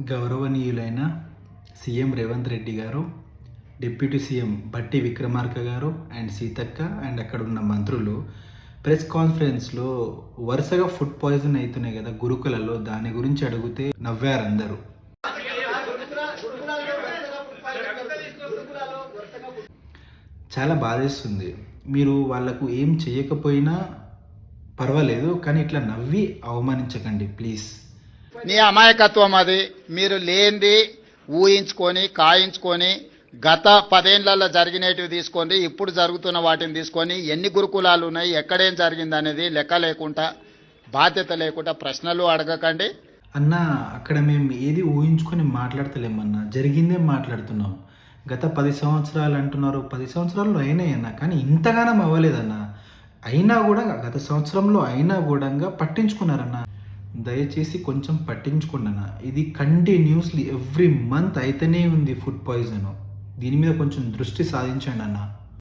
గౌరవనీయులైన సీఎం రేవంత్ రెడ్డి గారు, deputy CM బట్టి విక్రమార్క గారు అండ్ సీతక్క అండ్ అక్కడ ఉన్న మంత్రులు ప్రెస్ కాన్ఫరెన్స్లో వరుసగా ఫుడ్ పాయిజన్ అవుతున్నాయి కదా గురుకులలో, దాని గురించి అడిగితే నవ్వారు అందరూ. చాలా బాధేస్తుంది. మీరు వాళ్ళకు ఏం చేయకపోయినా పర్వాలేదు, కానీ ఇట్లా నవ్వి అవమానించకండి ప్లీజ్. నీ అమాయకత్వం అది. మీరు లేనిది ఊహించుకొని కాయించుకొని గత 10 ఏళ్లలో జరిగినవి తీసుకొని ఇప్పుడు జరుగుతున్న వాటిని తీసుకొని ఎన్ని గురుకులాలు ఉన్నాయి, ఎక్కడేం జరిగింది అనేది లెక్క లేకుండా, బాధ్యత లేకుండా ప్రశ్నలు అడగకండి. అన్న, అక్కడ మేము ఏది ఊహించుకొని మాట్లాడతలేమన్నా, జరిగిందే మాట్లాడుతున్నాం. గత 10 సంవత్సరాలు అంటున్నారు, 10 సంవత్సరాల్లో అయినాయి అన్న, కానీ ఇంతగానం అవ్వలేదన్న. అయినా కూడా గత సంవత్సరంలో అయినా కూడా పట్టించుకున్నారన్న. దయచేసి కొంచెం పట్టించుకోండి అన్న. ఇది కంటిన్యూస్లీ ఎవ్రీ మంత్ అయితేనే ఉంది ఫుడ్ పాయిజన్. దీని మీద కొంచెం దృష్టి సాధించండి అన్న.